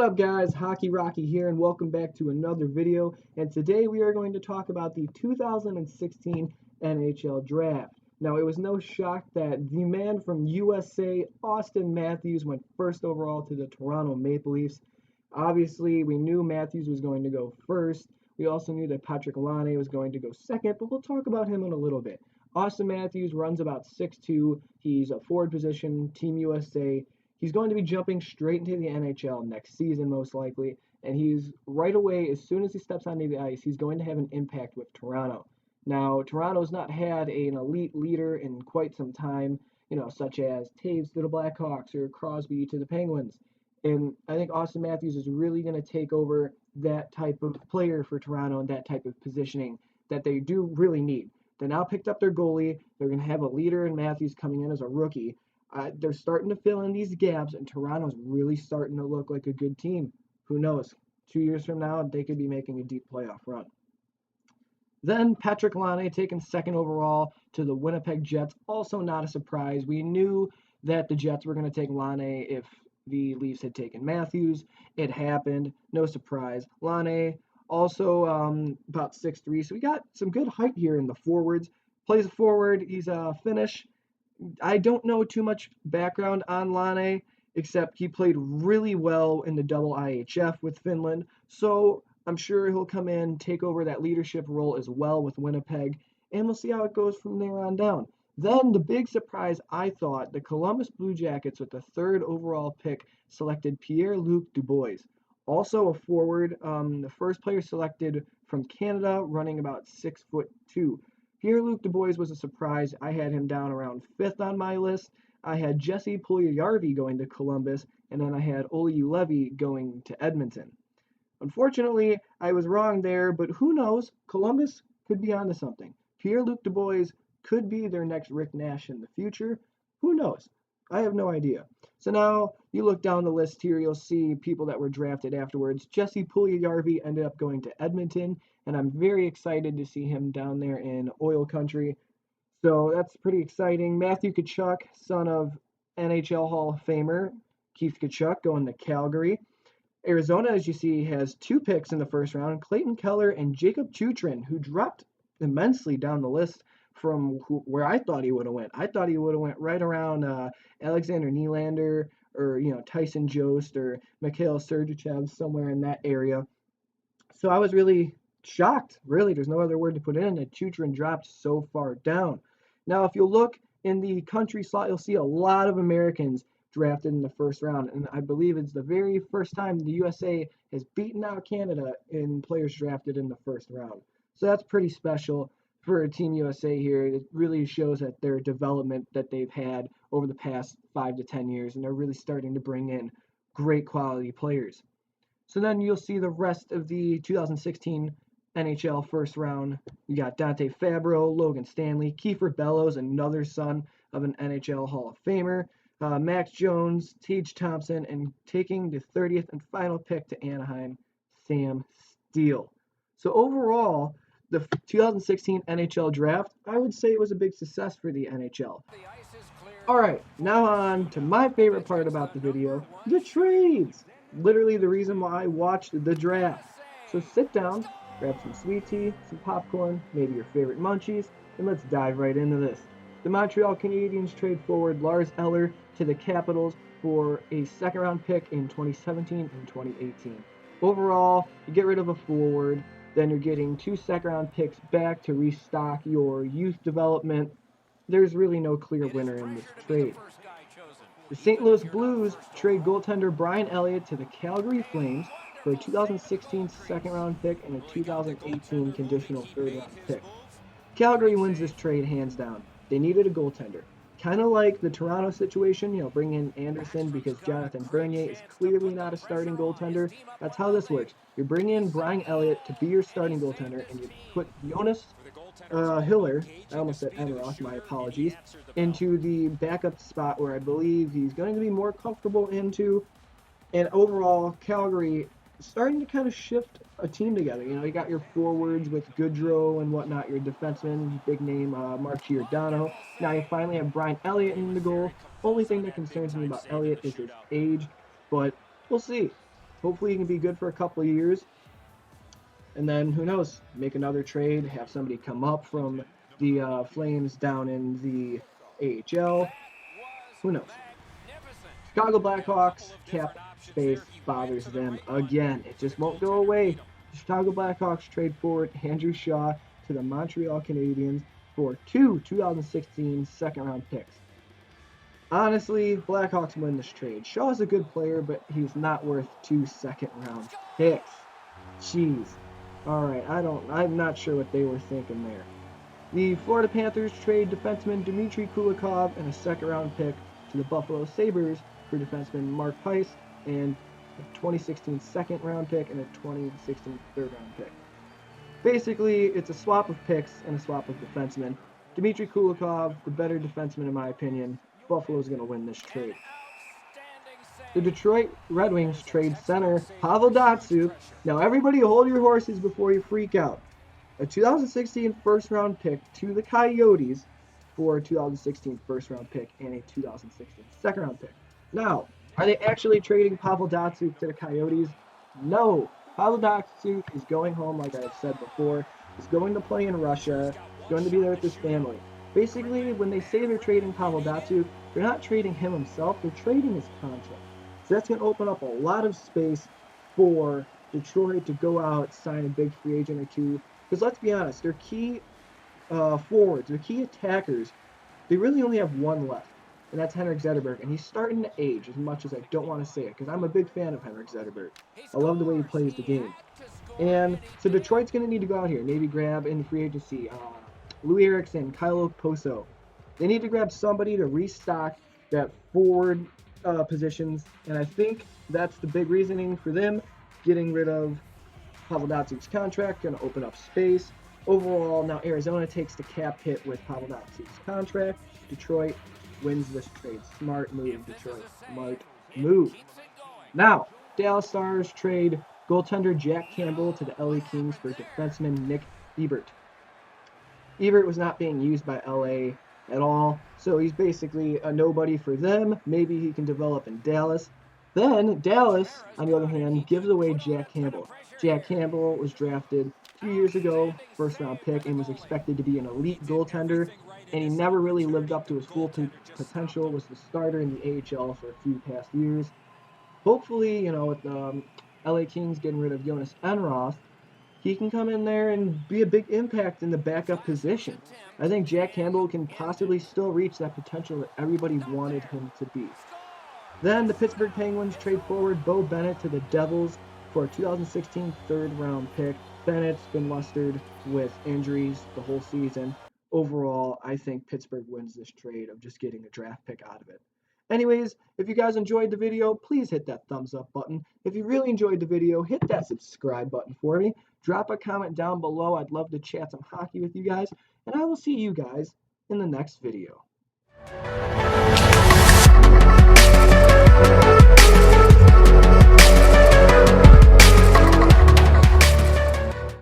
What up guys, Hockey Rocky here and welcome back to another video, and today we are going to talk about the 2016 NHL Draft. Now it was no shock that the man from USA, Austin Matthews, went first overall to the Toronto Maple Leafs. Obviously we knew Matthews was going to go first. We also knew that Patrik Laine was going to go second, but we'll talk about him in a little bit. Austin Matthews runs about 6'2", he's a forward position, Team USA. He's going to be jumping straight into the NHL next season, most likely, and he's right away, as soon as he steps onto the ice, he's going to have an impact with Toronto. Now, Toronto's not had an elite leader in quite some time, such as Taves to the Blackhawks or Crosby to the Penguins. And I think Austin Matthews is really going to take over that type of player for Toronto and that type of positioning that they do really need. They now picked up their goalie. They're going to have a leader in Matthews coming in as a rookie. They're starting to fill in these gaps, and Toronto's really starting to look like a good team. Who knows? 2 years from now, they could be making a deep playoff run. Then Patrik Laine taken second overall to the Winnipeg Jets. Also not a surprise. We knew that the Jets were going to take Laine if the Leafs had taken Matthews. It happened. No surprise. Laine also about 6'3", so we got some good height here in the forwards. Plays a forward. He's a Finnish. I don't know too much background on Laine, except he played really well in the double IHF with Finland, so I'm sure he'll come in, take over that leadership role as well with Winnipeg, and we'll see how it goes from there on down. Then the big surprise, I thought, the Columbus Blue Jackets with the third overall pick selected Pierre-Luc Dubois, also a forward, the first player selected from Canada, running about 6'2". Pierre-Luc Dubois was a surprise. I had him down around 5th on my list. I had Jesse Puljujarvi going to Columbus, and then I had Olli Juolevi going to Edmonton. Unfortunately, I was wrong there, but who knows? Columbus could be onto something. Pierre-Luc Dubois could be their next Rick Nash in the future. Who knows? I have no idea. So now you look down the list here, you'll see people that were drafted afterwards. Jesse Puljujarvi ended up going to Edmonton, and I'm very excited to see him down there in oil country. So that's pretty exciting. Matthew Tkachuk, son of NHL Hall of Famer Keith Tkachuk, going to Calgary. Arizona, as you see, has 2 picks in the first round, Clayton Keller and Jacob Chutrin, who dropped immensely down the list from where I thought he would have went. I thought he would have went right around Alexander Nylander or Tyson Jost or Mikhail Sergachev, somewhere in that area. So I was really shocked. Really, there's no other word to put in that Chutrin dropped so far down. Now, if you look in the country slot, you'll see a lot of Americans drafted in the first round, and I believe it's the very first time the USA has beaten out Canada in players drafted in the first round. So that's pretty special for Team USA here. It really shows that their development that they've had over the past 5 to 10 years, and they're really starting to bring in great quality players. So then you'll see the rest of the 2016 NHL first round. You got Dante Fabro, Logan Stanley, Kiefer Bellows, another son of an NHL Hall of Famer, Max Jones, Tage Thompson, and taking the 30th and final pick to Anaheim, Sam Steele. So overall, the 2016 NHL Draft, I would say it was a big success for the NHL. Alright, now on to my favorite part about the video, the trades. Literally the reason why I watched the draft. So sit down, grab some sweet tea, some popcorn, maybe your favorite munchies, and let's dive right into this. The Montreal Canadiens trade forward Lars Eller to the Capitals for a second-round pick in 2017 and 2018. Overall, you get rid of a forward, then you're getting 2 second-round picks back to restock your youth development. There's really no clear winner in this trade. The St. Louis Blues trade goaltender Brian Elliott to the Calgary Flames for a 2016 second-round pick and a 2018 conditional third-round pick. Calgary wins this trade hands down. They needed a goaltender. Kind of like the Toronto situation, bring in Anderson because Jonathan Bernier is clearly not a starting goaltender. That's how this works. You're bringing in Brian Elliott to be your starting goaltender, and you put Jonas Hiller, I almost said Enroth, my apologies, into the backup spot where I believe he's going to be more comfortable into. And overall, Calgary starting to kind of shift a team together. You got your forwards with Goodrow and whatnot, your defenseman, big name Mark Giordano. Now you finally have Brian Elliott in the goal. Only thing that concerns me about Elliott is his age, but we'll see. Hopefully he can be good for a couple of years. And then, who knows, make another trade, have somebody come up from the Flames down in the AHL. Who knows? Chicago Blackhawks cap space bothers them again. It just won't go away. The Chicago Blackhawks trade forward Andrew Shaw to the Montreal Canadiens for 2 2016 second-round picks. Honestly, Blackhawks win this trade. Shaw's a good player, but he's not worth 2 second-round picks. Jeez. All right, I'm not sure what they were thinking there. The Florida Panthers trade defenseman Dmitry Kulikov and a second-round pick to the Buffalo Sabres for defenseman Mark Price and a 2016 second-round pick and a 2016 third-round pick. Basically, it's a swap of picks and a swap of defensemen. Dmitry Kulikov, the better defenseman in my opinion. Buffalo's going to win this trade. The Detroit Red Wings trade center Pavel Datsyuk. Now everybody hold your horses before you freak out. A 2016 first-round pick to the Coyotes for a 2016 first-round pick and a 2016 second-round pick. Now, are they actually trading Pavel Datsyuk to the Coyotes? No. Pavel Datsyuk is going home, like I've said before. He's going to play in Russia. He's going to be there with his family. Basically, when they say they're trading Pavel Datsyuk, they're not trading him himself. They're trading his contract. So that's going to open up a lot of space for Detroit to go out, sign a big free agent or two. Because let's be honest, their key forwards, their key attackers, they really only have one left, and that's Henrik Zetterberg. And he's starting to age as much as I don't want to say it, because I'm a big fan of Henrik Zetterberg. I love the way he plays the game. And so Detroit's going to need to go out here, maybe grab in the free agency Louis Eriksson, Kyle Poso. They need to grab somebody to restock that forward positions, and I think that's the big reasoning for them getting rid of Pavel Datsyuk's contract, going to open up space. Overall, now Arizona takes the cap hit with Pavel Datsyuk's contract. Detroit wins this trade. Smart move, Detroit. Smart move. Now, Dallas Stars trade goaltender Jack Campbell to the LA Kings for defenseman Nick Ebert. Ebert was not being used by LA at all, so he's basically a nobody for them. Maybe he can develop in Dallas. Then Dallas, on the other hand, gives away Jack Campbell. Jack Campbell was drafted 2 years ago, first-round pick, and was expected to be an elite goaltender, and he never really lived up to his full potential, was the starter in the AHL for a few past years. Hopefully, with the LA Kings getting rid of Jonas Enroth, he can come in there and be a big impact in the backup position. I think Jack Campbell can possibly still reach that potential that everybody wanted him to be. Then the Pittsburgh Penguins trade forward Bo Bennett to the Devils for a 2016 third-round pick. Bennett's been lustered with injuries the whole season. Overall, I think Pittsburgh wins this trade of just getting a draft pick out of it. Anyways, if you guys enjoyed the video, please hit that thumbs up button. If you really enjoyed the video, hit that subscribe button for me. Drop a comment down below. I'd love to chat some hockey with you guys. And I will see you guys in the next video.